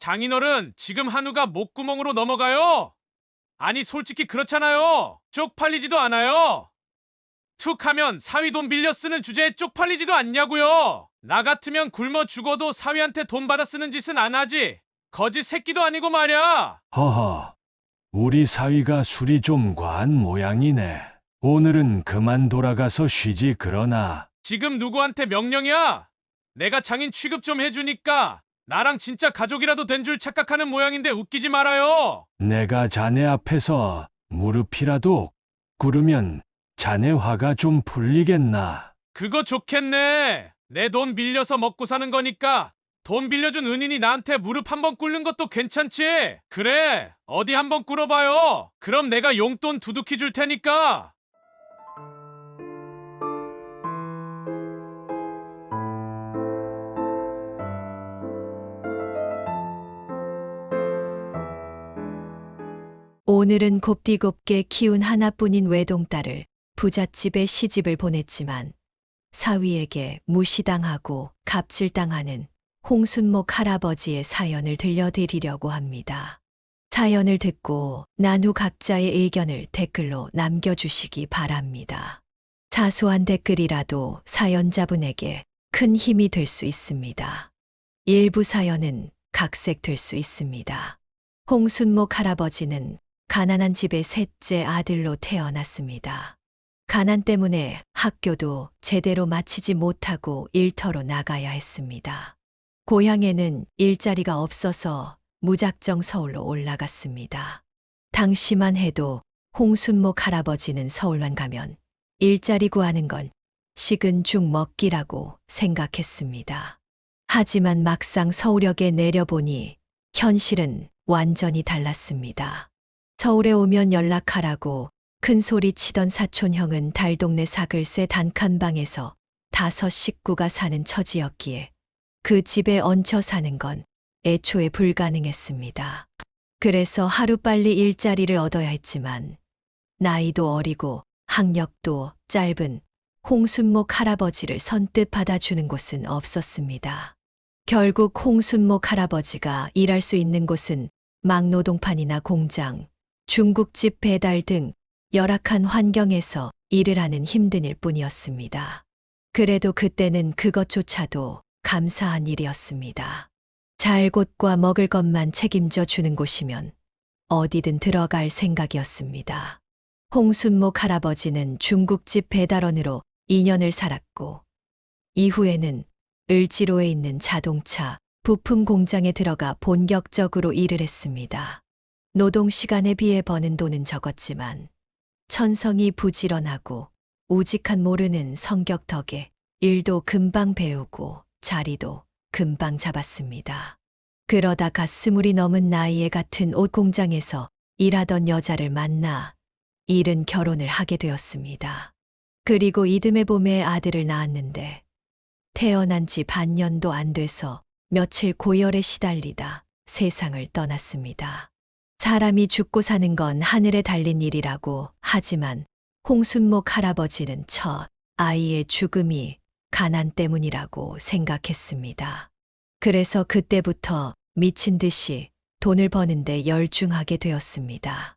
장인어른, 지금 한우가 목구멍으로 넘어가요. 아니, 솔직히 그렇잖아요. 쪽팔리지도 않아요. 툭 하면 사위 돈 빌려 쓰는 주제에 쪽팔리지도 않냐고요. 나 같으면 굶어 죽어도 사위한테 돈 받아 쓰는 짓은 안 하지. 거지 새끼도 아니고 말이야. 허허, 우리 사위가 술이 좀 과한 모양이네. 오늘은 그만 돌아가서 쉬지 그러나. 지금 누구한테 명령이야? 내가 장인 취급 좀 해주니까 나랑 진짜 가족이라도 된 줄 착각하는 모양인데 웃기지 말아요. 내가 자네 앞에서 무릎이라도 꿇으면 자네 화가 좀 풀리겠나. 그거 좋겠네. 내 돈 빌려서 먹고 사는 거니까 돈 빌려준 은인이 나한테 무릎 한번 꿇는 것도 괜찮지? 그래, 어디 한번 꿇어봐요. 그럼 내가 용돈 두둑히 줄 테니까. 오늘은 곱디곱게 키운 하나뿐인 외동딸을 부잣집에 시집을 보냈지만 사위에게 무시당하고 갑질당하는 홍순목 할아버지의 사연을 들려드리려고 합니다. 사연을 듣고 난 후 각자의 의견을 댓글로 남겨주시기 바랍니다. 사소한 댓글이라도 사연자분에게 큰 힘이 될 수 있습니다. 일부 사연은 각색될 수 있습니다. 홍순목 할아버지는 가난한 집의 셋째 아들로 태어났습니다. 가난 때문에 학교도 제대로 마치지 못하고 일터로 나가야 했습니다. 고향에는 일자리가 없어서 무작정 서울로 올라갔습니다. 당시만 해도 홍순목 할아버지는 서울만 가면 일자리 구하는 건 식은 죽 먹기라고 생각했습니다. 하지만 막상 서울역에 내려보니 현실은 완전히 달랐습니다. 서울에 오면 연락하라고 큰 소리 치던 사촌형은 달동네 사글세 단칸방에서 5 식구가 사는 처지였기에 그 집에 얹혀 사는 건 애초에 불가능했습니다. 그래서 하루빨리 일자리를 얻어야 했지만 나이도 어리고 학력도 짧은 홍순목 할아버지를 선뜻 받아주는 곳은 없었습니다. 결국 홍순목 할아버지가 일할 수 있는 곳은 막노동판이나 공장, 중국집 배달 등 열악한 환경에서 일을 하는 힘든 일 뿐이었습니다. 그래도 그때는 그것조차도 감사한 일이었습니다. 잘 곳과 먹을 것만 책임져 주는 곳이면 어디든 들어갈 생각이었습니다. 홍순목 할아버지는 중국집 배달원으로 2년을 살았고 이후에는 을지로에 있는 자동차, 부품 공장에 들어가 본격적으로 일을 했습니다. 노동 시간에 비해 버는 돈은 적었지만 천성이 부지런하고 우직한 모르는 성격 덕에 일도 금방 배우고 자리도 금방 잡았습니다. 그러다가 20이 넘은 나이에 같은 옷 공장에서 일하던 여자를 만나 이른 결혼을 하게 되었습니다. 그리고 이듬해 봄에 아들을 낳았는데 태어난 지 반년도 안 돼서 며칠 고열에 시달리다 세상을 떠났습니다. 사람이 죽고 사는 건 하늘에 달린 일이라고 하지만 홍순목 할아버지는 첫 아이의 죽음이 가난 때문이라고 생각했습니다. 그래서 그때부터 미친 듯이 돈을 버는데 열중하게 되었습니다.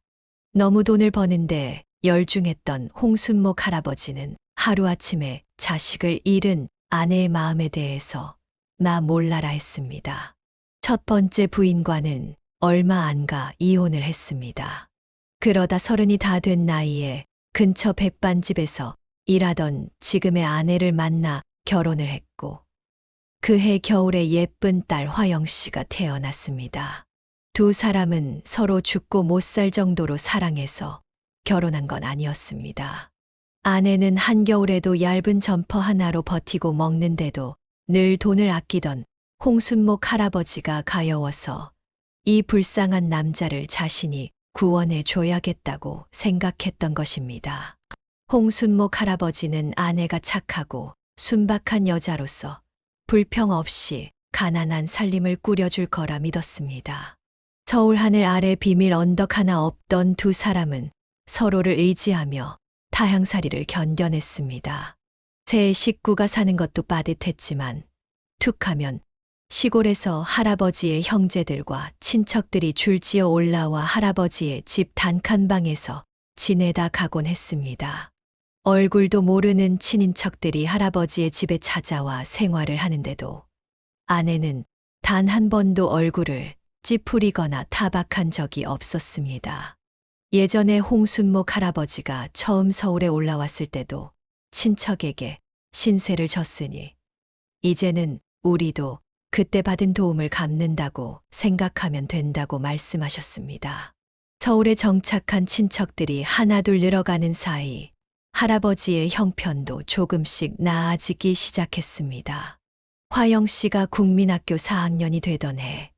너무 돈을 버는데 열중했던 홍순목 할아버지는 하루아침에 자식을 잃은 아내의 마음에 대해서 나 몰라라 했습니다. 첫 번째 부인과는 얼마 안 가 이혼을 했습니다. 그러다 30이 다 된 나이에 근처 백반집에서 일하던 지금의 아내를 만나 결혼을 했고 그해 겨울에 예쁜 딸 화영 씨가 태어났습니다. 두 사람은 서로 죽고 못 살 정도로 사랑해서 결혼한 건 아니었습니다. 아내는 한겨울에도 얇은 점퍼 하나로 버티고 먹는데도 늘 돈을 아끼던 홍순목 할아버지가 가여워서 이 불쌍한 남자를 자신이 구원해 줘야겠다고 생각했던 것입니다. 홍순목 할아버지는 아내가 착하고 순박한 여자로서 불평 없이 가난한 살림을 꾸려줄 거라 믿었습니다. 서울 하늘 아래 비밀 언덕 하나 없던 두 사람은 서로를 의지하며 타향살이를 견뎌냈습니다. 새 식구가 사는 것도 빠듯했지만 툭하면 시골에서 할아버지의 형제들과 친척들이 줄지어 올라와 할아버지의 집 단칸방에서 지내다 가곤 했습니다. 얼굴도 모르는 친인척들이 할아버지의 집에 찾아와 생활을 하는데도 아내는 단 한 번도 얼굴을 찌푸리거나 타박한 적이 없었습니다. 예전에 홍순목 할아버지가 처음 서울에 올라왔을 때도 친척에게 신세를 졌으니 이제는 우리도 그때 받은 도움을 갚는다고 생각하면 된다고 말씀하셨습니다. 서울에 정착한 친척들이 하나둘 늘어가는 사이 할아버지의 형편도 조금씩 나아지기 시작했습니다. 화영 씨가 국민학교 4학년이 되던 해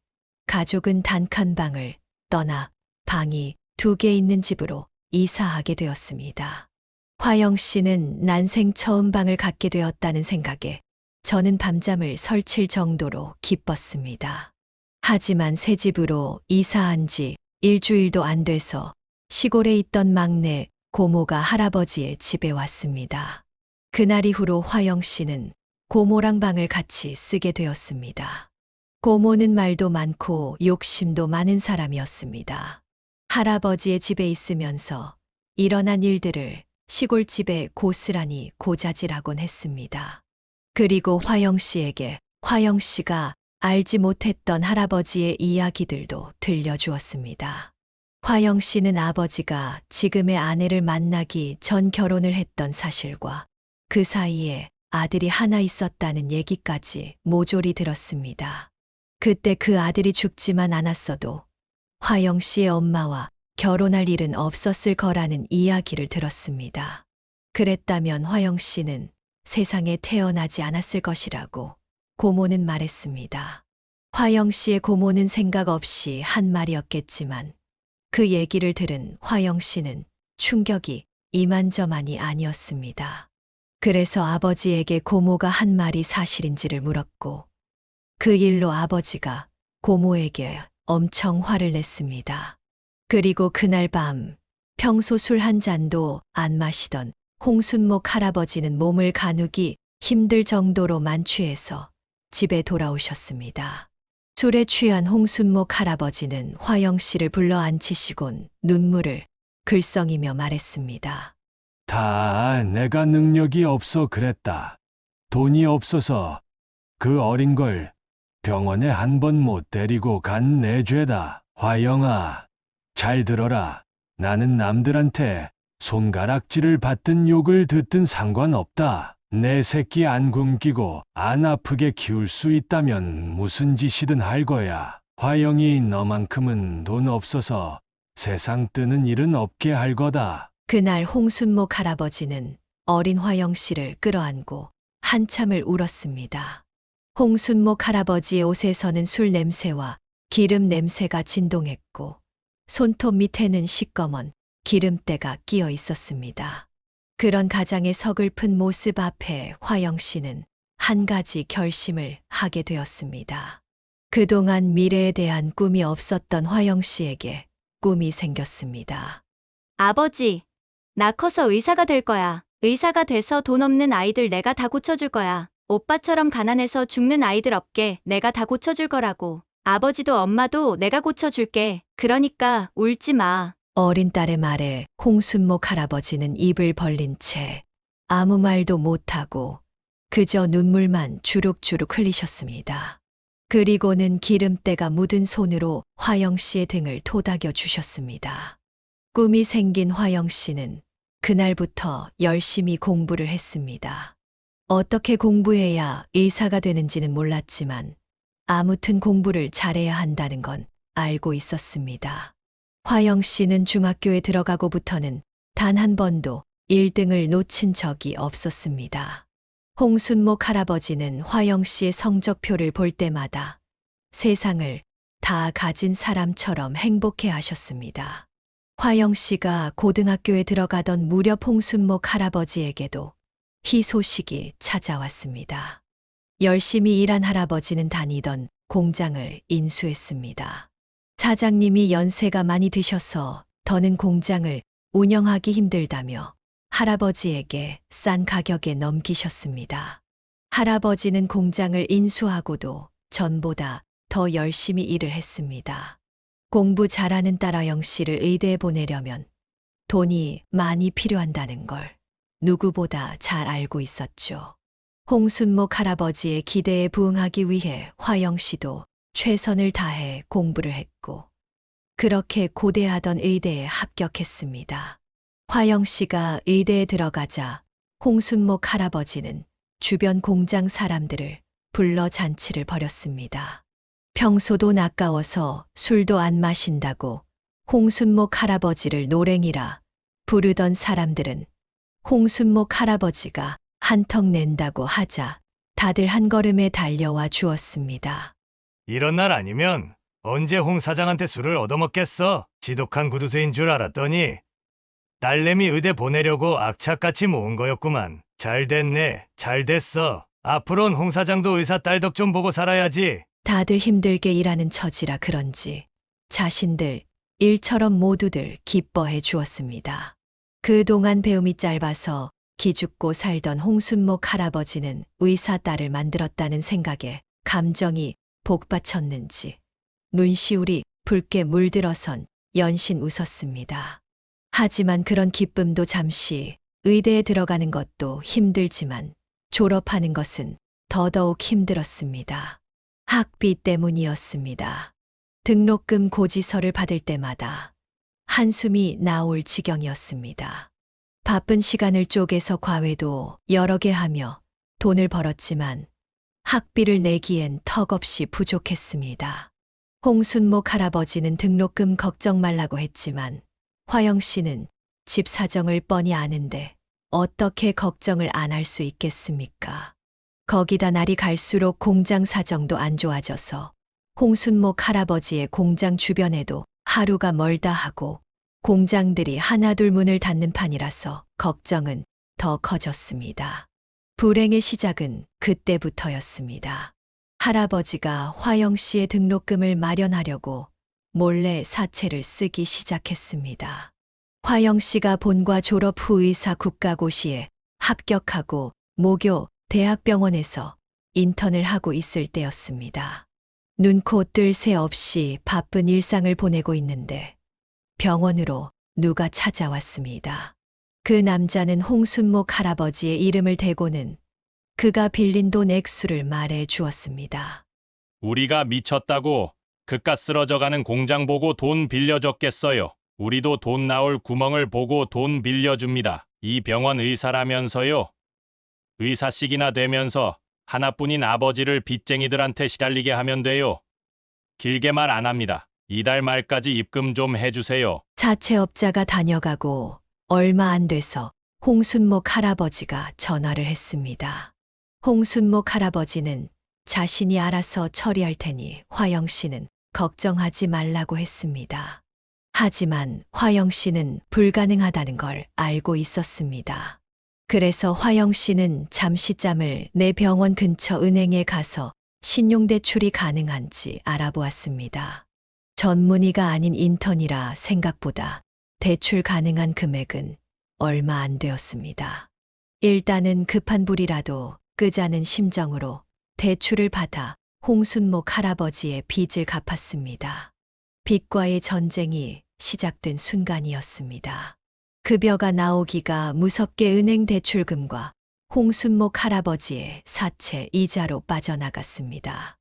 가족은 단칸방을 떠나 방이 2개 있는 집으로 이사하게 되었습니다. 화영 씨는 난생 처음 방을 갖게 되었다는 생각에 저는 밤잠을 설칠 정도로 기뻤습니다. 하지만 새 집으로 이사한 지 일주일도 안 돼서 시골에 있던 막내 고모가 할아버지의 집에 왔습니다. 그날 이후로 화영 씨는 고모랑 방을 같이 쓰게 되었습니다. 고모는 말도 많고 욕심도 많은 사람이었습니다. 할아버지의 집에 있으면서 일어난 일들을 시골집에 고스란히 고자질하곤 했습니다. 그리고 화영 씨에게 화영 씨가 알지 못했던 할아버지의 이야기들도 들려주었습니다. 화영 씨는 아버지가 지금의 아내를 만나기 전 결혼을 했던 사실과 그 사이에 아들이 하나 있었다는 얘기까지 모조리 들었습니다. 그때 그 아들이 죽지만 않았어도 화영 씨의 엄마와 결혼할 일은 없었을 거라는 이야기를 들었습니다. 그랬다면 화영 씨는 세상에 태어나지 않았을 것이라고 고모는 말했습니다. 화영 씨의 고모는 생각 없이 한 말이었겠지만 그 얘기를 들은 화영 씨는 충격이 이만저만이 아니었습니다. 그래서 아버지에게 고모가 한 말이 사실인지를 물었고 그 일로 아버지가 고모에게 엄청 화를 냈습니다. 그리고 그날 밤 평소 술 한 잔도 안 마시던 홍순목 할아버지는 몸을 가누기 힘들 정도로 만취해서 집에 돌아오셨습니다. 술에 취한 홍순목 할아버지는 화영 씨를 불러 앉히시곤 눈물을 글썽이며 말했습니다. 다 내가 능력이 없어 그랬다. 돈이 없어서 그 어린 걸 병원에 한 번 못 데리고 간 내 죄다. 화영아, 잘 들어라. 나는 남들한테 손가락질을 받든 욕을 듣든 상관없다. 내 새끼 안 굶기고 안 아프게 키울 수 있다면 무슨 짓이든 할 거야. 화영이 너만큼은 돈 없어서 세상 뜨는 일은 없게 할 거다. 그날 홍순목 할아버지는 어린 화영 씨를 끌어안고 한참을 울었습니다. 홍순목 할아버지의 옷에서는 술 냄새와 기름 냄새가 진동했고 손톱 밑에는 시꺼먼 기름때가 끼어 있었습니다. 그런 가장의 서글픈 모습 앞에 화영 씨는 한 가지 결심을 하게 되었습니다. 그동안 미래에 대한 꿈이 없었던 화영 씨에게 꿈이 생겼습니다. 아버지, 나 커서 의사가 될 거야. 의사가 돼서 돈 없는 아이들 내가 다 고쳐줄 거야. 오빠처럼 가난해서 죽는 아이들 없게 내가 다 고쳐줄 거라고. 아버지도 엄마도 내가 고쳐줄게. 그러니까 울지 마. 어린 딸의 말에 홍순목 할아버지는 입을 벌린 채 아무 말도 못하고 그저 눈물만 주룩주룩 흘리셨습니다. 그리고는 기름때가 묻은 손으로 화영 씨의 등을 토닥여 주셨습니다. 꿈이 생긴 화영 씨는 그날부터 열심히 공부를 했습니다. 어떻게 공부해야 의사가 되는지는 몰랐지만 아무튼 공부를 잘해야 한다는 건 알고 있었습니다. 화영 씨는 중학교에 들어가고부터는 단 한 번도 1등을 놓친 적이 없었습니다. 홍순목 할아버지는 화영 씨의 성적표를 볼 때마다 세상을 다 가진 사람처럼 행복해 하셨습니다. 화영 씨가 고등학교에 들어가던 무렵 홍순목 할아버지에게도 희소식이 찾아왔습니다. 열심히 일한 할아버지는 다니던 공장을 인수했습니다. 사장님이 연세가 많이 드셔서 더는 공장을 운영하기 힘들다며 할아버지에게 싼 가격에 넘기셨습니다. 할아버지는 공장을 인수하고도 전보다 더 열심히 일을 했습니다. 공부 잘하는 딸 화영 씨를 의대에 보내려면 돈이 많이 필요한다는 걸 누구보다 잘 알고 있었죠. 홍순목 할아버지의 기대에 부응하기 위해 화영 씨도 최선을 다해 공부를 했고, 그렇게 고대하던 의대에 합격했습니다. 화영 씨가 의대에 들어가자 홍순목 할아버지는 주변 공장 사람들을 불러 잔치를 벌였습니다. 평소도 낯가워서 술도 안 마신다고 홍순목 할아버지를 노랭이라 부르던 사람들은 홍순목 할아버지가 한턱 낸다고 하자 다들 한 걸음에 달려와 주었습니다. 이런 날 아니면 언제 홍 사장한테 술을 얻어먹겠어? 지독한 구두쇠인 줄 알았더니 딸내미 의대 보내려고 악착같이 모은 거였구만. 잘 됐네. 잘 됐어. 앞으론 홍 사장도 의사 딸 덕 좀 보고 살아야지. 다들 힘들게 일하는 처지라 그런지 자신들 일처럼 모두들 기뻐해 주었습니다. 그동안 배움이 짧아서 기죽고 살던 홍순목 할아버지는 의사 딸을 만들었다는 생각에 감정이 복받쳤는지 눈시울이 붉게 물들어선 연신 웃었습니다. 하지만 그런 기쁨도 잠시, 의대에 들어가는 것도 힘들지만 졸업하는 것은 더더욱 힘들었습니다. 학비 때문이었습니다. 등록금 고지서를 받을 때마다 한숨이 나올 지경이었습니다. 바쁜 시간을 쪼개서 과외도 여러 개 하며 돈을 벌었지만 학비를 내기엔 턱없이 부족했습니다. 홍순목 할아버지는 등록금 걱정 말라고 했지만 화영 씨는 집 사정을 뻔히 아는데 어떻게 걱정을 안 할 수 있겠습니까? 거기다 날이 갈수록 공장 사정도 안 좋아져서 홍순목 할아버지의 공장 주변에도 하루가 멀다 하고 공장들이 하나둘 문을 닫는 판이라서 걱정은 더 커졌습니다. 불행의 시작은 그때부터였습니다. 할아버지가 화영 씨의 등록금을 마련하려고 몰래 사채를 쓰기 시작했습니다. 화영 씨가 본과 졸업 후 의사 국가고시에 합격하고 모교 대학병원에서 인턴을 하고 있을 때였습니다. 눈코 뜰 새 없이 바쁜 일상을 보내고 있는데 병원으로 누가 찾아왔습니다. 그 남자는 홍순목 할아버지의 이름을 대고는 그가 빌린 돈 액수를 말해 주었습니다. 우리가 미쳤다고 그깟 쓰러져가는 공장 보고 돈 빌려줬겠어요. 우리도 돈 나올 구멍을 보고 돈 빌려줍니다. 이 병원 의사라면서요. 의사씩이나 되면서 하나뿐인 아버지를 빚쟁이들한테 시달리게 하면 돼요. 길게 말 안 합니다. 이달 말까지 입금 좀 해주세요. 사채업자가 다녀가고 얼마 안 돼서 홍순목 할아버지가 전화를 했습니다. 홍순목 할아버지는 자신이 알아서 처리할 테니 화영 씨는 걱정하지 말라고 했습니다. 하지만 화영 씨는 불가능하다는 걸 알고 있었습니다. 그래서 화영 씨는 잠시짬을 내 병원 근처 은행에 가서 신용대출이 가능한지 알아보았습니다. 전문의가 아닌 인턴이라 생각보다 대출 가능한 금액은 얼마 안 되었습니다. 일단은 급한 불이라도 끄자는 심정으로 대출을 받아 홍순목 할아버지의 빚을 갚았습니다. 빚과의 전쟁이 시작된 순간이었습니다. 급여가 나오기가 무섭게 은행 대출금과 홍순목 할아버지의 사채 이자로 빠져나갔습니다.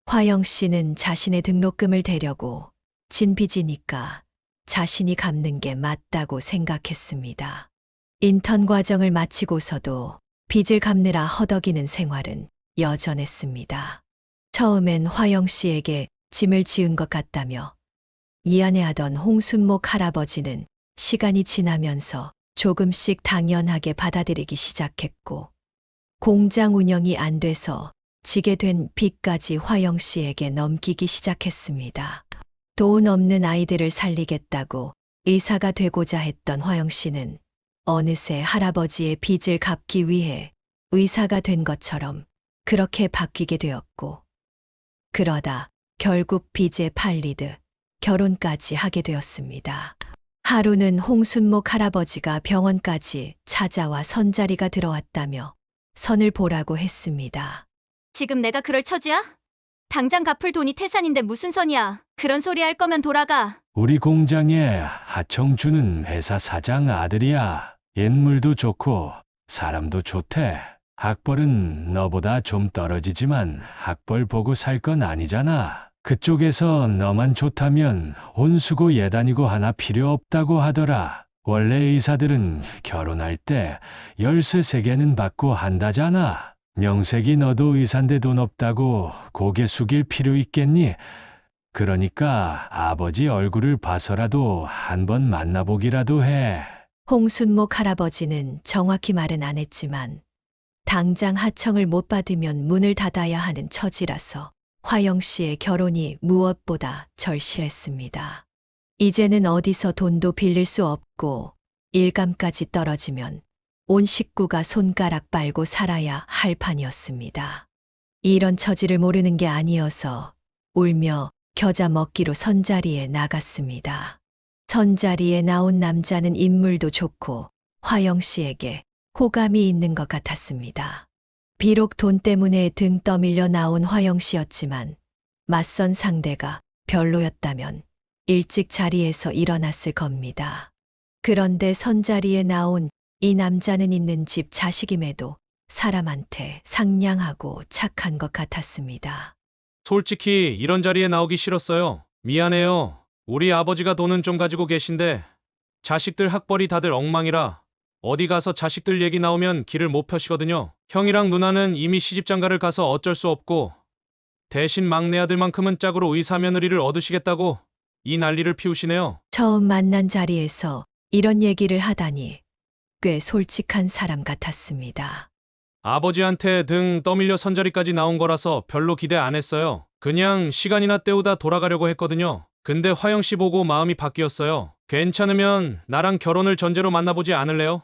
화영 씨는 자신의 등록금을 대려고 진 빚이니까 자신이 갚는 게 맞다고 생각했습니다. 인턴 과정을 마치고서도 빚을 갚느라 허덕이는 생활은 여전했습니다. 처음엔 화영 씨에게 짐을 지은 것 같다며 미안해하던 홍순목 할아버지는 시간이 지나면서 조금씩 당연하게 받아들이기 시작했고, 공장 운영이 안 돼서 지게 된 빚까지 화영 씨에게 넘기기 시작했습니다. 돈 없는 아이들을 살리겠다고 의사가 되고자 했던 화영 씨는 어느새 할아버지의 빚을 갚기 위해 의사가 된 것처럼 그렇게 바뀌게 되었고, 그러다 결국 빚에 팔리듯 결혼까지 하게 되었습니다. 하루는 홍순목 할아버지가 병원까지 찾아와 선자리가 들어왔다며 선을 보라고 했습니다. 지금 내가 그럴 처지야? 당장 갚을 돈이 태산인데 무슨 선이야. 그런 소리 할 거면 돌아가. 우리 공장에 하청 주는 회사 사장 아들이야. 인물도 좋고 사람도 좋대. 학벌은 너보다 좀 떨어지지만 학벌 보고 살 건 아니잖아. 그쪽에서 너만 좋다면 혼수고 예단이고 하나 필요 없다고 하더라. 원래 의사들은 결혼할 때 열쇠 3개는 받고 한다잖아. 명색이 너도 의사인데 돈 없다고 고개 숙일 필요 있겠니? 그러니까 아버지 얼굴을 봐서라도 한번 만나보기라도 해. 홍순목 할아버지는 정확히 말은 안 했지만 당장 하청을 못 받으면 문을 닫아야 하는 처지라서 화영 씨의 결혼이 무엇보다 절실했습니다. 이제는 어디서 돈도 빌릴 수 없고 일감까지 떨어지면 온 식구가 손가락 빨고 살아야 할 판이었습니다. 이런 처지를 모르는 게 아니어서 울며 겨자 먹기로 선자리에 나갔습니다. 선자리에 나온 남자는 인물도 좋고 화영 씨에게 호감이 있는 것 같았습니다. 비록 돈 때문에 등 떠밀려 나온 화영 씨였지만 맞선 상대가 별로였다면 일찍 자리에서 일어났을 겁니다. 그런데 선자리에 나온 이 남자는 있는 집 자식임에도 사람한테 상냥하고 착한 것 같았습니다. 솔직히 이런 자리에 나오기 싫었어요. 미안해요. 우리 아버지가 돈은 좀 가지고 계신데 자식들 학벌이 다들 엉망이라 어디 가서 자식들 얘기 나오면 길을 못 펴시거든요. 형이랑 누나는 이미 시집장가를 가서 어쩔 수 없고 대신 막내 아들만큼은 짝으로 의사 며느리를 얻으시겠다고 이 난리를 피우시네요. 처음 만난 자리에서 이런 얘기를 하다니 꽤 솔직한 사람 같았습니다. 아버지한테 등 떠밀려 선자리까지 나온 거라서 별로 기대 안 했어요. 그냥 시간이나 때우다 돌아가려고 했거든요. 근데 화영 씨 보고 마음이 바뀌었어요. 괜찮으면 나랑 결혼을 전제로 만나보지 않을래요?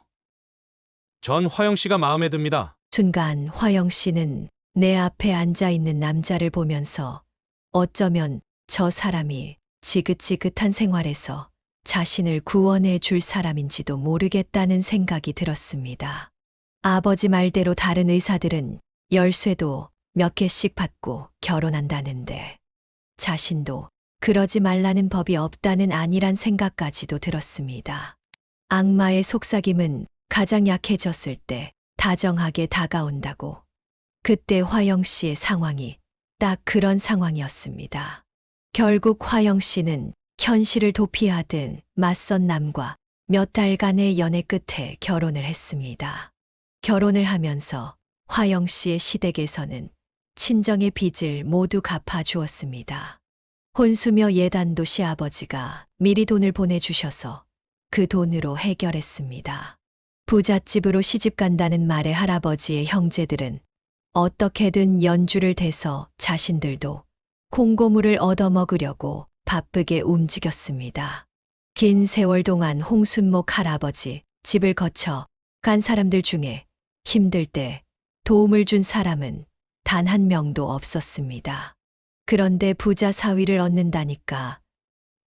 전 화영 씨가 마음에 듭니다. 순간 화영 씨는 내 앞에 앉아 있는 남자를 보면서 어쩌면 저 사람이 지긋지긋한 생활에서 자신을 구원해 줄 사람인지도 모르겠다는 생각이 들었습니다. 아버지 말대로 다른 의사들은 열쇠도 몇 개씩 받고 결혼한다는데 자신도 그러지 말라는 법이 없다는 안일한 생각까지도 들었습니다. 악마의 속삭임은 가장 약해졌을 때 다정하게 다가온다고. 그때 화영 씨의 상황이 딱 그런 상황이었습니다. 결국 화영 씨는 현실을 도피하듯 맞선 남과 몇 달간의 연애 끝에 결혼을 했습니다. 결혼을 하면서 화영 씨의 시댁에서는 친정의 빚을 모두 갚아 주었습니다. 혼수며 예단도 시아버지가 미리 돈을 보내주셔서 그 돈으로 해결했습니다. 부잣집으로 시집간다는 말에 할아버지의 형제들은 어떻게든 연주를 대서 자신들도 콩고물을 얻어먹으려고 바쁘게 움직였습니다. 긴 세월 동안 홍순목 할아버지 집을 거쳐 간 사람들 중에 힘들 때 도움을 준 사람은 단 한 명도 없었습니다. 그런데 부자 사위를 얻는다니까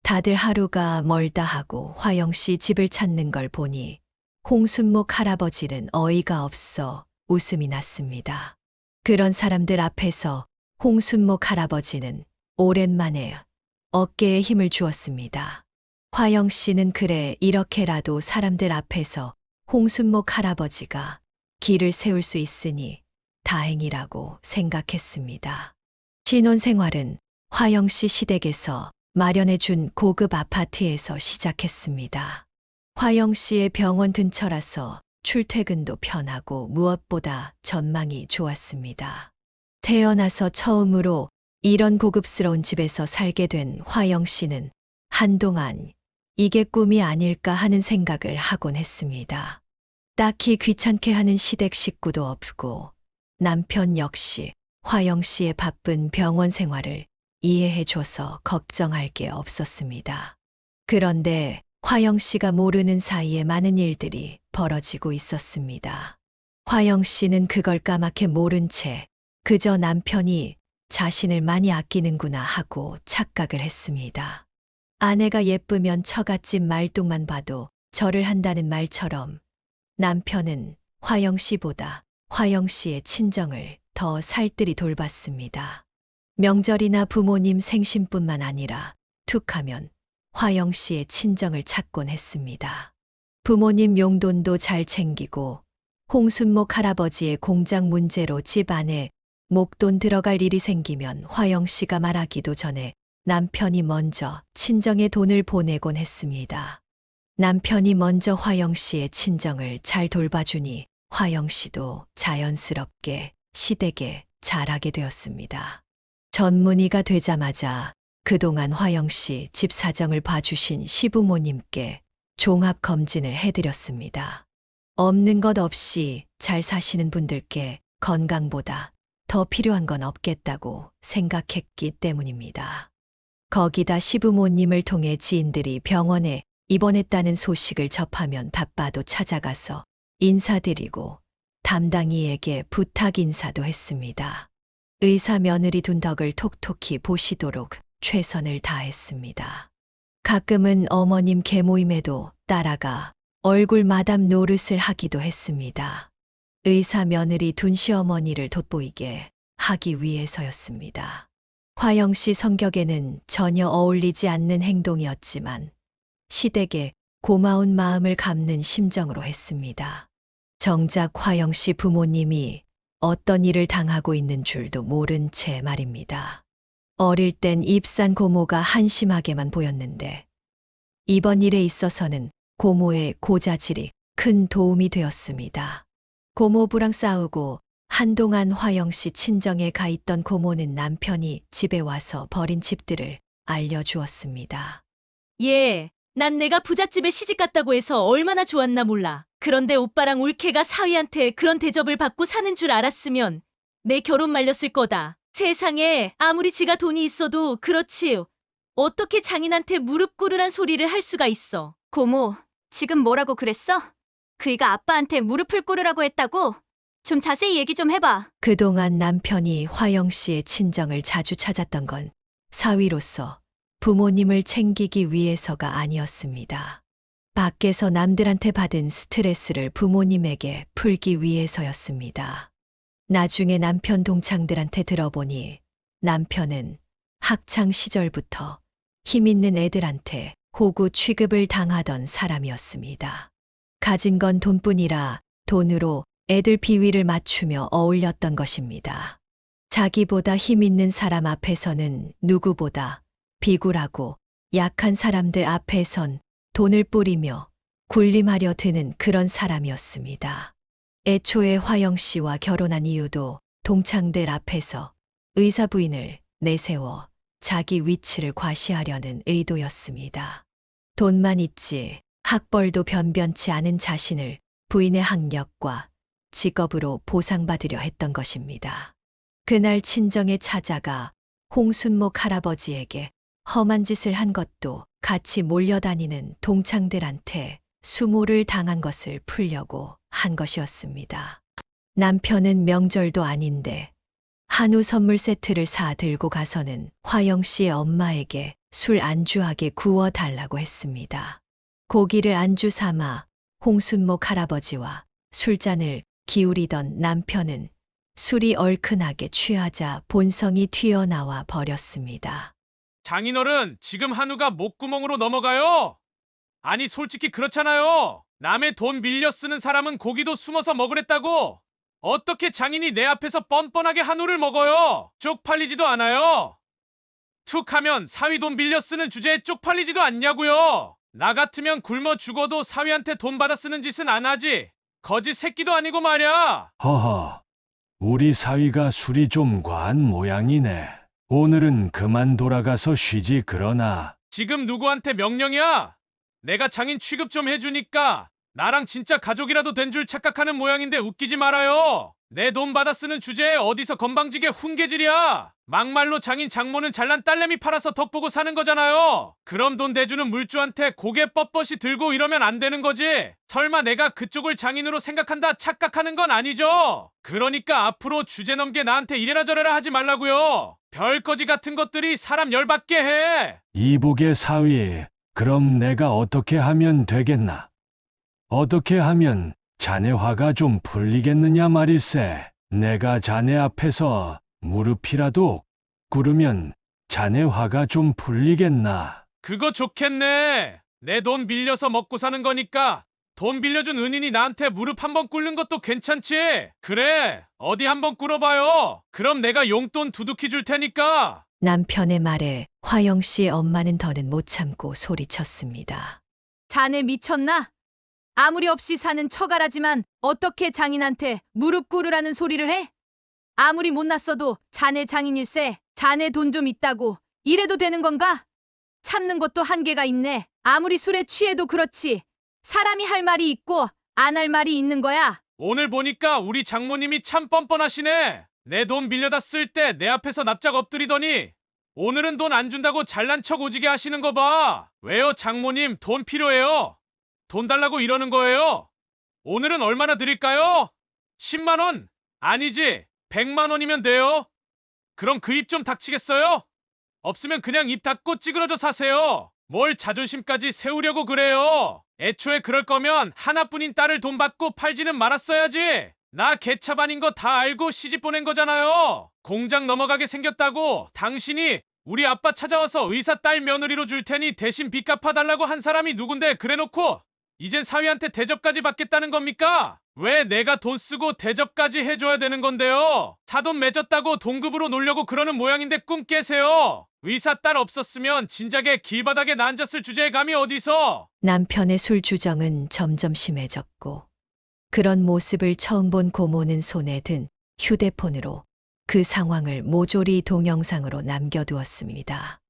다들 하루가 멀다 하고 화영 씨 집을 찾는 걸 보니 홍순목 할아버지는 어이가 없어 웃음이 났습니다. 그런 사람들 앞에서 홍순목 할아버지는 오랜만에 어깨에 힘을 주었습니다. 화영 씨는 그래 이렇게라도 사람들 앞에서 홍순목 할아버지가 길을 세울 수 있으니 다행이라고 생각했습니다. 신혼생활은 화영 씨 시댁에서 마련해준 고급 아파트에서 시작했습니다. 화영 씨의 병원 근처라서 출퇴근도 편하고 무엇보다 전망이 좋았습니다. 태어나서 처음으로 이런 고급스러운 집에서 살게 된 화영 씨는 한동안 이게 꿈이 아닐까 하는 생각을 하곤 했습니다. 딱히 귀찮게 하는 시댁 식구도 없고 남편 역시 화영 씨의 바쁜 병원 생활을 이해해줘서 걱정할 게 없었습니다. 그런데 화영 씨가 모르는 사이에 많은 일들이 벌어지고 있었습니다. 화영 씨는 그걸 까맣게 모른 채 그저 남편이 자신을 많이 아끼는구나 하고 착각을 했습니다. 아내가 예쁘면 처갓집 말뚝만 봐도 절을 한다는 말처럼 남편은 화영 씨보다 화영 씨의 친정을 더 살뜰히 돌봤습니다. 명절이나 부모님 생신뿐만 아니라 툭하면 화영 씨의 친정을 찾곤 했습니다. 부모님 용돈도 잘 챙기고 홍순목 할아버지의 공장 문제로 집 안에 목돈 들어갈 일이 생기면 화영 씨가 말하기도 전에 남편이 먼저 친정에 돈을 보내곤 했습니다. 남편이 먼저 화영 씨의 친정을 잘 돌봐주니 화영 씨도 자연스럽게 시댁에 잘하게 되었습니다. 전문의가 되자마자 그동안 화영 씨 집 사정을 봐주신 시부모님께 종합검진을 해드렸습니다. 없는 것 없이 잘 사시는 분들께 건강보다 더 필요한 건 없겠다고 생각했기 때문입니다. 거기다 시부모님을 통해 지인들이 병원에 입원했다는 소식을 접하면 바빠도 찾아가서 인사드리고 담당이에게 부탁 인사도 했습니다. 의사 며느리 둔 덕을 톡톡히 보시도록 최선을 다했습니다. 가끔은 어머님 계모임에도 따라가 얼굴 마담 노릇을 하기도 했습니다. 의사 며느리 둔 시어머니를 돋보이게 하기 위해서였습니다. 화영 씨 성격에는 전혀 어울리지 않는 행동이었지만 시댁에 고마운 마음을 갚는 심정으로 했습니다. 정작 화영 씨 부모님이 어떤 일을 당하고 있는 줄도 모른 채 말입니다. 어릴 땐 입산 고모가 한심하게만 보였는데 이번 일에 있어서는 고모의 고자질이 큰 도움이 되었습니다. 고모부랑 싸우고 한동안 화영 씨 친정에 가 있던 고모는 남편이 집에 와서 버린 집들을 알려주었습니다. 예, 난 내가 부잣집에 시집갔다고 해서 얼마나 좋았나 몰라. 그런데 오빠랑 올케가 사위한테 그런 대접을 받고 사는 줄 알았으면 내 결혼 말렸을 거다. 세상에 아무리 지가 돈이 있어도 그렇지 어떻게 장인한테 무릎 꿇으란 소리를 할 수가 있어. 고모, 지금 뭐라고 그랬어? 그이가 아빠한테 무릎을 꿇으라고 했다고? 좀 자세히 얘기 좀 해봐. 그동안 남편이 화영 씨의 친정을 자주 찾았던 건 사위로서 부모님을 챙기기 위해서가 아니었습니다. 밖에서 남들한테 받은 스트레스를 부모님에게 풀기 위해서였습니다. 나중에 남편 동창들한테 들어보니 남편은 학창 시절부터 힘 있는 애들한테 호구 취급을 당하던 사람이었습니다. 가진 건 돈뿐이라 돈으로 애들 비위를 맞추며 어울렸던 것입니다. 자기보다 힘 있는 사람 앞에서는 누구보다 비굴하고 약한 사람들 앞에선 돈을 뿌리며 군림하려 드는 그런 사람이었습니다. 애초에 화영 씨와 결혼한 이유도 동창들 앞에서 의사 부인을 내세워 자기 위치를 과시하려는 의도였습니다. 돈만 있지 학벌도 변변치 않은 자신을 부인의 학력과 직업으로 보상받으려 했던 것입니다. 그날 친정에 찾아가 홍순목 할아버지에게 험한 짓을 한 것도 같이 몰려다니는 동창들한테 수모를 당한 것을 풀려고 한 것이었습니다. 남편은 명절도 아닌데 한우 선물 세트를 사 들고 가서는 화영 씨의 엄마에게 술 안주하게 구워달라고 했습니다. 고기를 안주 삼아 홍순목 할아버지와 술잔을 기울이던 남편은 술이 얼큰하게 취하자 본성이 튀어나와 버렸습니다. 장인어른, 지금 한우가 목구멍으로 넘어가요. 아니, 솔직히 그렇잖아요. 남의 돈 밀려 쓰는 사람은 고기도 숨어서 먹으랬다고. 어떻게 장인이 내 앞에서 뻔뻔하게 한우를 먹어요? 쪽팔리지도 않아요. 툭 하면 사위 돈 빌려 쓰는 주제에 쪽팔리지도 않냐고요. 나 같으면 굶어 죽어도 사위한테 돈 받아 쓰는 짓은 안 하지. 거지 새끼도 아니고 말이야. 허허, 우리 사위가 술이 좀 과한 모양이네. 오늘은 그만 돌아가서 쉬지 그러나. 지금 누구한테 명령이야? 내가 장인 취급 좀 해주니까 나랑 진짜 가족이라도 된 줄 착각하는 모양인데 웃기지 말아요. 내 돈 받아 쓰는 주제에 어디서 건방지게 훈계질이야. 막말로 장인 장모는 잘난 딸내미 팔아서 덕보고 사는 거잖아요. 그럼 돈 대주는 물주한테 고개 뻣뻣이 들고 이러면 안 되는 거지. 설마 내가 그쪽을 장인으로 생각한다 착각하는 건 아니죠? 그러니까 앞으로 주제 넘게 나한테 이래라 저래라 하지 말라고요. 별거지 같은 것들이 사람 열받게 해. 이복의 사위, 그럼 내가 어떻게 하면 되겠나? 어떻게 하면 자네 화가 좀 풀리겠느냐 말일세. 내가 자네 앞에서 무릎이라도 꾸르면 자네 화가 좀 풀리겠나. 그거 좋겠네. 내 돈 빌려서 먹고 사는 거니까 돈 빌려준 은인이 나한테 무릎 한번 꿇는 것도 괜찮지? 그래, 어디 한번 꿇어봐요. 그럼 내가 용돈 두둑히 줄 테니까. 남편의 말에 화영 씨의 엄마는 더는 못 참고 소리쳤습니다. 자네 미쳤나? 아무리 없이 사는 처가라지만 어떻게 장인한테 무릎 꿇으라는 소리를 해? 아무리 못났어도 자네 장인일세. 자네 돈 좀 있다고 이래도 되는 건가? 참는 것도 한계가 있네. 아무리 술에 취해도 그렇지. 사람이 할 말이 있고 안 할 말이 있는 거야. 오늘 보니까 우리 장모님이 참 뻔뻔하시네. 내 돈 빌려다 쓸 때 내 앞에서 납작 엎드리더니 오늘은 돈 안 준다고 잘난 척 오지게 하시는 거 봐. 왜요, 장모님? 돈 필요해요? 돈 달라고 이러는 거예요? 오늘은 얼마나 드릴까요? 10만 원? 아니지. 100만 원이면 돼요. 그럼 그 입 좀 닥치겠어요? 없으면 그냥 입 닫고 찌그러져 사세요. 뭘 자존심까지 세우려고 그래요. 애초에 그럴 거면 하나뿐인 딸을 돈 받고 팔지는 말았어야지. 나 개차반인 거 다 알고 시집 보낸 거잖아요. 공장 넘어가게 생겼다고 당신이 우리 아빠 찾아와서 의사 딸 며느리로 줄 테니 대신 빚 갚아달라고 한 사람이 누군데 그래놓고 이젠 사위한테 대접까지 받겠다는 겁니까? 왜 내가 돈 쓰고 대접까지 해줘야 되는 건데요? 사돈 맺었다고 동급으로 놀려고 그러는 모양인데 꿈 깨세요. 의사 딸 없었으면 진작에 길바닥에 앉았을 주제에 감이 어디서? 남편의 술 주정은 점점 심해졌고 그런 모습을 처음 본 고모는 손에 든 휴대폰으로 그 상황을 모조리 동영상으로 남겨두었습니다.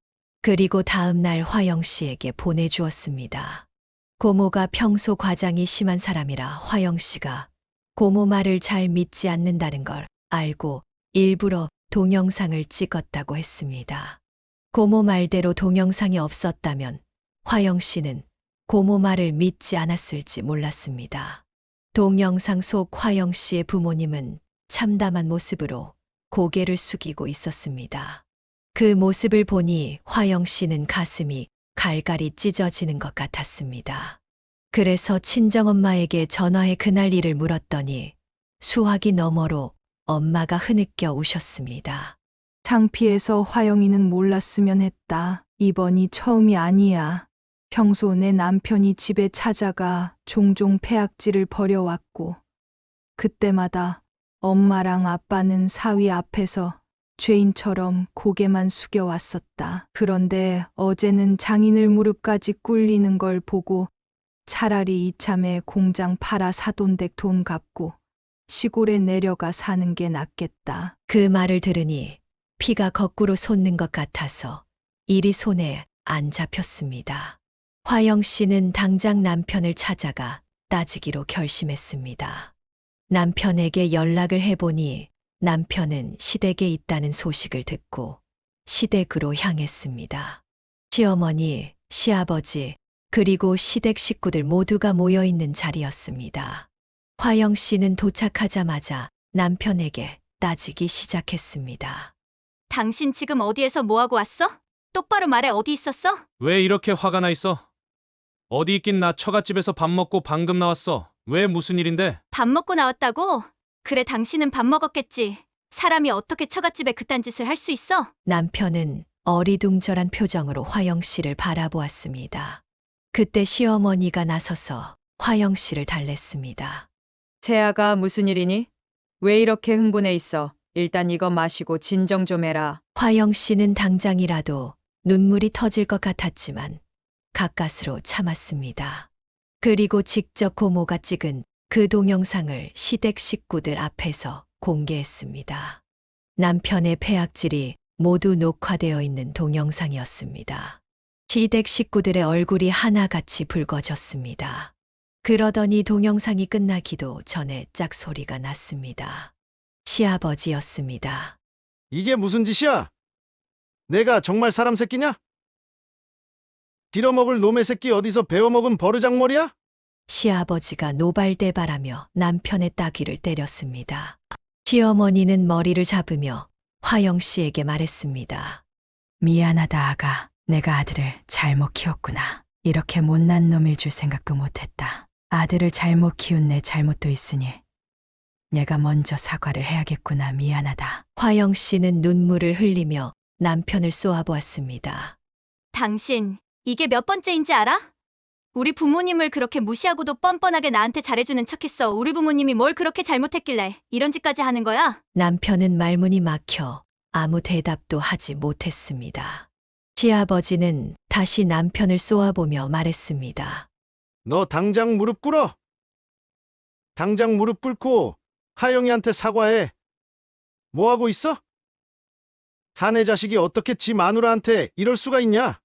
그리고 다음 날 화영 씨에게 보내주었습니다. 고모가 평소 과장이 심한 사람이라 화영 씨가 고모 말을 잘 믿지 않는다는 걸 알고 일부러 동영상을 찍었다고 했습니다. 고모 말대로 동영상이 없었다면 화영 씨는 고모 말을 믿지 않았을지 몰랐습니다. 동영상 속 화영 씨의 부모님은 참담한 모습으로 고개를 숙이고 있었습니다. 그 모습을 보니 화영 씨는 가슴이 갈갈이 찢어지는 것 같았습니다. 그래서 친정엄마에게 전화해 그날 일을 물었더니 수화기 너머로 엄마가 흐느껴 우셨습니다. 창피해서 화영이는 몰랐으면 했다. 이번이 처음이 아니야. 평소 내 남편이 집에 찾아가 종종 폐악질을 벌여왔고 그때마다 엄마랑 아빠는 사위 앞에서 죄인처럼 고개만 숙여왔었다. 그런데 어제는 장인을 무릎까지 꿇리는 걸 보고 차라리 이참에 공장 팔아 사돈댁 돈 갚고 시골에 내려가 사는 게 낫겠다. 그 말을 들으니 피가 거꾸로 솟는 것 같아서 일이 손에 안 잡혔습니다. 화영 씨는 당장 남편을 찾아가 따지기로 결심했습니다. 남편에게 연락을 해보니 남편은 시댁에 있다는 소식을 듣고 시댁으로 향했습니다. 시어머니, 시아버지, 그리고 시댁 식구들 모두가 모여있는 자리였습니다. 화영 씨는 도착하자마자 남편에게 따지기 시작했습니다. 당신 지금 어디에서 뭐하고 왔어? 똑바로 말해, 어디 있었어? 왜 이렇게 화가 나 있어? 어디 있긴 나 처갓집에서 밥 먹고 방금 나왔어. 왜 무슨 일인데? 밥 먹고 나왔다고? 그래, 당신은 밥 먹었겠지. 사람이 어떻게 처갓집에 그딴 짓을 할 수 있어? 남편은 어리둥절한 표정으로 화영 씨를 바라보았습니다. 그때 시어머니가 나서서 화영 씨를 달랬습니다. 재아가 무슨 일이니? 왜 이렇게 흥분해 있어? 일단 이거 마시고 진정 좀 해라. 화영 씨는 당장이라도 눈물이 터질 것 같았지만 가까스로 참았습니다. 그리고 직접 고모가 찍은 그 동영상을 시댁 식구들 앞에서 공개했습니다. 남편의 폐악질이 모두 녹화되어 있는 동영상이었습니다. 시댁 식구들의 얼굴이 하나같이 붉어졌습니다. 그러더니 동영상이 끝나기도 전에 짝소리가 났습니다. 시아버지였습니다. 이게 무슨 짓이야? 내가 정말 사람 새끼냐? 빌어먹을 놈의 새끼 어디서 배워먹은 버르장머리야? 시아버지가 노발대발하며 남편의 따귀를 때렸습니다. 시어머니는 머리를 잡으며 화영 씨에게 말했습니다. 미안하다, 아가. 내가 아들을 잘못 키웠구나. 이렇게 못난 놈일 줄 생각도 못했다. 아들을 잘못 키운 내 잘못도 있으니 내가 먼저 사과를 해야겠구나. 미안하다. 화영 씨는 눈물을 흘리며 남편을 쏘아보았습니다. 당신, 이게 몇 번째인지 알아? 우리 부모님을 그렇게 무시하고도 뻔뻔하게 나한테 잘해주는 척했어. 우리 부모님이 뭘 그렇게 잘못했길래 이런 짓까지 하는 거야? 남편은 말문이 막혀 아무 대답도 하지 못했습니다. 시아버지는 다시 남편을 쏘아보며 말했습니다. 너 당장 무릎 꿇어. 당장 무릎 꿇고 하영이한테 사과해. 뭐하고 있어? 사내 자식이 어떻게 지 마누라한테 이럴 수가 있냐?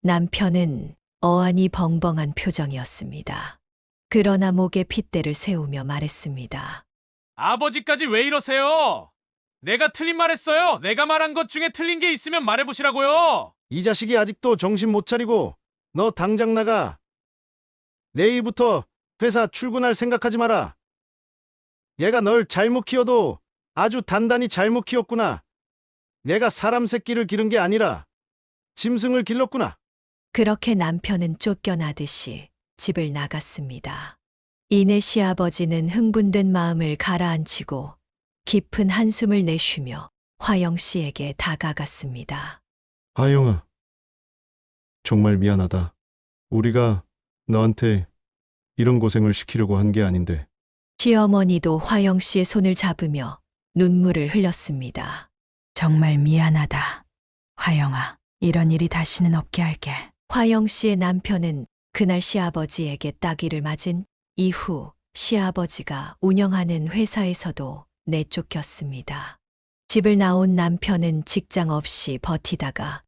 남편은 어안이 벙벙한 표정이었습니다. 그러나 목에 핏대를 세우며 말했습니다. 아버지까지 왜 이러세요? 내가 틀린 말 했어요. 내가 말한 것 중에 틀린 게 있으면 말해보시라고요. 이 자식이 아직도 정신 못 차리고 너 당장 나가. 내일부터 회사 출근할 생각하지 마라. 얘가 널 잘못 키워도 아주 단단히 잘못 키웠구나. 내가 사람 새끼를 기른 게 아니라 짐승을 길렀구나. 그렇게 남편은 쫓겨나듯이 집을 나갔습니다. 이내 시아버지는 흥분된 마음을 가라앉히고 깊은 한숨을 내쉬며 화영 씨에게 다가갔습니다. 하영아, 정말 미안하다. 우리가 너한테 이런 고생을 시키려고 한 게 아닌데. 시어머니도 화영 씨의 손을 잡으며 눈물을 흘렸습니다. 정말 미안하다. 화영아, 이런 일이 다시는 없게 할게. 화영 씨의 남편은 그날 시아버지에게 따귀를 맞은 이후 시아버지가 운영하는 회사에서도 내쫓겼습니다. 집을 나온 남편은 직장 없이 버티다가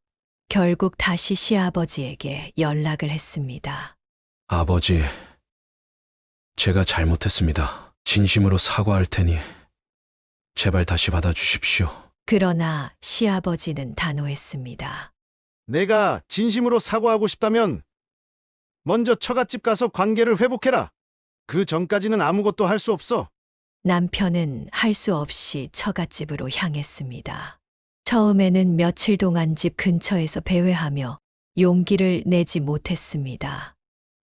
결국 다시 시아버지에게 연락을 했습니다. 아버지, 제가 잘못했습니다. 진심으로 사과할 테니 제발 다시 받아주십시오. 그러나 시아버지는 단호했습니다. 내가 진심으로 사과하고 싶다면 먼저 처갓집 가서 관계를 회복해라. 그 전까지는 아무것도 할 수 없어. 남편은 할 수 없이 처갓집으로 향했습니다. 처음에는 며칠 동안 집 근처에서 배회하며 용기를 내지 못했습니다.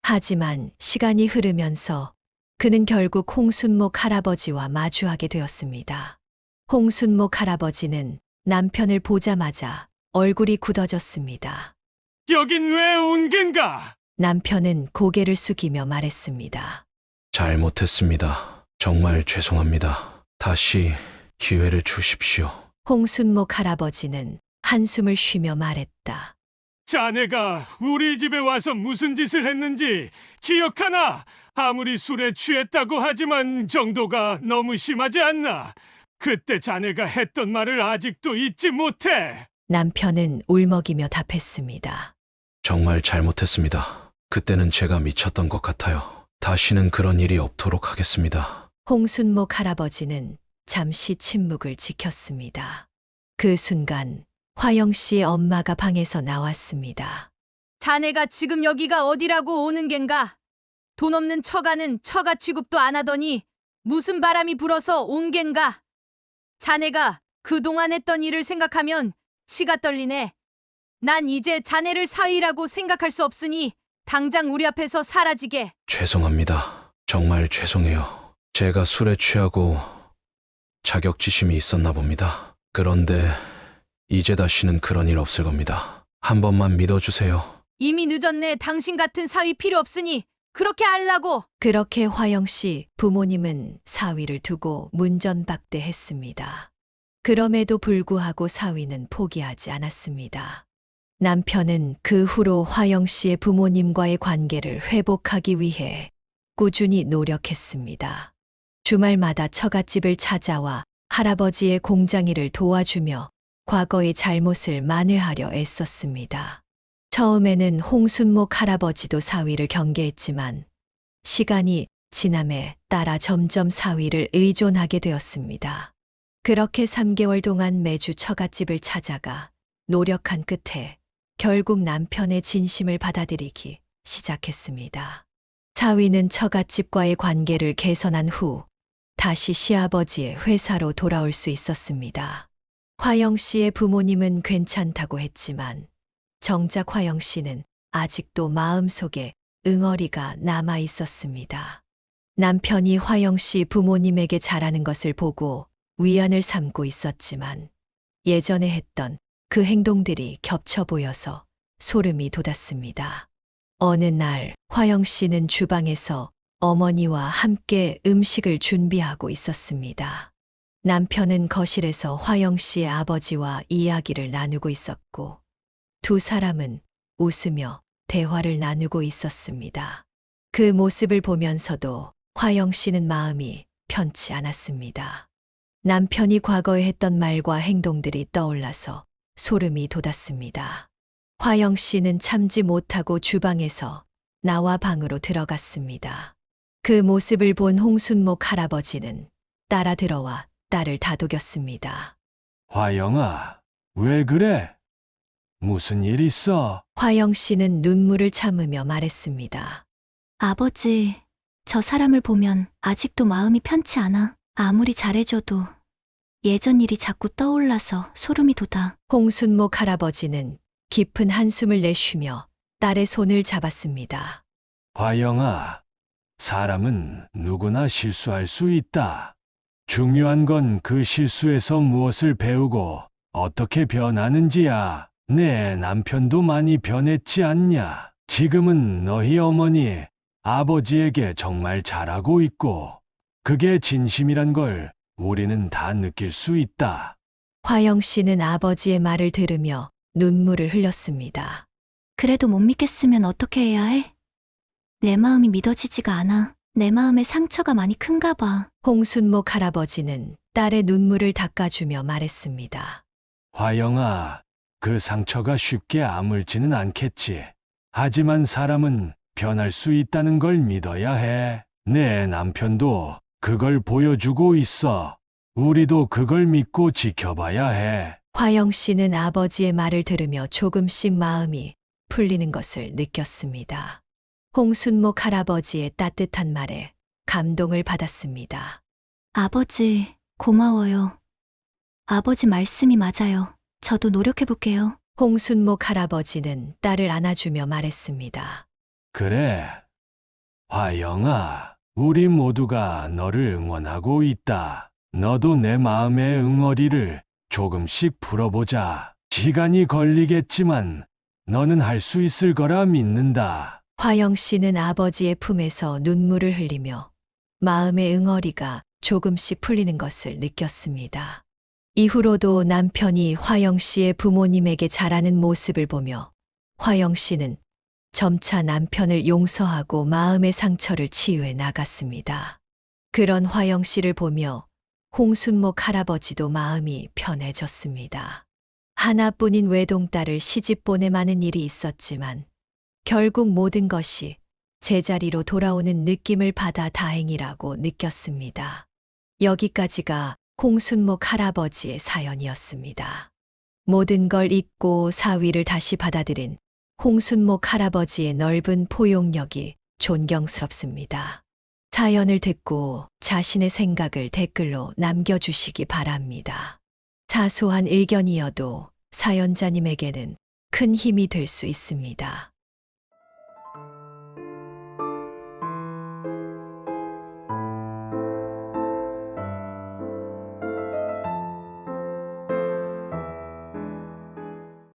하지만 시간이 흐르면서 그는 결국 홍순목 할아버지와 마주하게 되었습니다. 홍순목 할아버지는 남편을 보자마자 얼굴이 굳어졌습니다. 여긴 왜 온 겐가? 남편은 고개를 숙이며 말했습니다. 잘못했습니다. 정말 죄송합니다. 다시 기회를 주십시오. 홍순목 할아버지는 한숨을 쉬며 말했다. 자네가 우리 집에 와서 무슨 짓을 했는지 기억하나? 아무리 술에 취했다고 하지만 정도가 너무 심하지 않나? 그때 자네가 했던 말을 아직도 잊지 못해. 남편은 울먹이며 답했습니다. 정말 잘못했습니다. 그때는 제가 미쳤던 것 같아요. 다시는 그런 일이 없도록 하겠습니다. 홍순목 할아버지는 잠시 침묵을 지켰습니다. 그 순간 화영 씨의 엄마가 방에서 나왔습니다. 자네가 지금 여기가 어디라고 오는 겐가? 돈 없는 처가는 처가 취급도 안 하더니 무슨 바람이 불어서 온 겐가? 자네가 그동안 했던 일을 생각하면 치가 떨리네. 난 이제 자네를 사위라고 생각할 수 없으니 당장 우리 앞에서 사라지게. 죄송합니다. 정말 죄송해요. 제가 술에 취하고 자격지심이 있었나 봅니다. 그런데 이제 다시는 그런 일 없을 겁니다. 한 번만 믿어주세요. 이미 늦었네. 당신 같은 사위 필요 없으니 그렇게 하려고. 그렇게 화영 씨 부모님은 사위를 두고 문전박대했습니다. 그럼에도 불구하고 사위는 포기하지 않았습니다. 남편은 그 후로 화영 씨의 부모님과의 관계를 회복하기 위해 꾸준히 노력했습니다. 주말마다 처갓집을 찾아와 할아버지의 공장일을 도와주며 과거의 잘못을 만회하려 애썼습니다. 처음에는 홍순목 할아버지도 사위를 경계했지만 시간이 지남에 따라 점점 사위를 의존하게 되었습니다. 그렇게 3개월 동안 매주 처갓집을 찾아가 노력한 끝에 결국 남편의 진심을 받아들이기 시작했습니다. 사위는 처갓집과의 관계를 개선한 후 다시 시아버지의 회사로 돌아올 수 있었습니다. 화영 씨의 부모님은 괜찮다고 했지만 정작 화영 씨는 아직도 마음속에 응어리가 남아 있었습니다. 남편이 화영 씨 부모님에게 잘하는 것을 보고 위안을 삼고 있었지만 예전에 했던 그 행동들이 겹쳐 보여서 소름이 돋았습니다. 어느 날 화영 씨는 주방에서 어머니와 함께 음식을 준비하고 있었습니다. 남편은 거실에서 화영 씨의 아버지와 이야기를 나누고 있었고 두 사람은 웃으며 대화를 나누고 있었습니다. 그 모습을 보면서도 화영 씨는 마음이 편치 않았습니다. 남편이 과거에 했던 말과 행동들이 떠올라서 소름이 돋았습니다. 화영 씨는 참지 못하고 주방에서 나와 방으로 들어갔습니다. 그 모습을 본 홍순목 할아버지는 따라 들어와 딸을 다독였습니다. 화영아, 왜 그래? 무슨 일 있어? 화영 씨는 눈물을 참으며 말했습니다. 아버지, 저 사람을 보면 아직도 마음이 편치 않아. 아무리 잘해줘도 예전 일이 자꾸 떠올라서 소름이 돋아. 홍순목 할아버지는 깊은 한숨을 내쉬며 딸의 손을 잡았습니다. 화영아, 사람은 누구나 실수할 수 있다. 중요한 건 그 실수에서 무엇을 배우고 어떻게 변하는지야. 내 남편도 많이 변했지 않냐? 지금은 너희 어머니, 아버지에게 정말 잘하고 있고, 그게 진심이란 걸 우리는 다 느낄 수 있다. 화영 씨는 아버지의 말을 들으며 눈물을 흘렸습니다. 그래도 못 믿겠으면 어떻게 해야 해? 내 마음이 믿어지지가 않아. 내 마음에 상처가 많이 큰가 봐. 홍순목 할아버지는 딸의 눈물을 닦아주며 말했습니다. 화영아, 그 상처가 쉽게 아물지는 않겠지. 하지만 사람은 변할 수 있다는 걸 믿어야 해. 내 남편도 그걸 보여주고 있어. 우리도 그걸 믿고 지켜봐야 해. 화영 씨는 아버지의 말을 들으며 조금씩 마음이 풀리는 것을 느꼈습니다. 홍순목 할아버지의 따뜻한 말에 감동을 받았습니다. 아버지, 고마워요. 아버지 말씀이 맞아요. 저도 노력해볼게요. 홍순목 할아버지는 딸을 안아주며 말했습니다. 그래. 화영아, 우리 모두가 너를 응원하고 있다. 너도 내 마음의 응어리를 조금씩 풀어보자. 시간이 걸리겠지만 너는 할 수 있을 거라 믿는다. 화영 씨는 아버지의 품에서 눈물을 흘리며 마음의 응어리가 조금씩 풀리는 것을 느꼈습니다. 이후로도 남편이 화영 씨의 부모님에게 잘하는 모습을 보며 화영 씨는 점차 남편을 용서하고 마음의 상처를 치유해 나갔습니다. 그런 화영 씨를 보며 홍순목 할아버지도 마음이 편해졌습니다. 하나뿐인 외동딸을 시집 보내마는 일이 있었지만 결국 모든 것이 제자리로 돌아오는 느낌을 받아 다행이라고 느꼈습니다. 여기까지가 홍순목 할아버지의 사연이었습니다. 모든 걸 잊고 사위를 다시 받아들인 홍순목 할아버지의 넓은 포용력이 존경스럽습니다. 사연을 듣고 자신의 생각을 댓글로 남겨주시기 바랍니다. 사소한 의견이어도 사연자님에게는 큰 힘이 될 수 있습니다.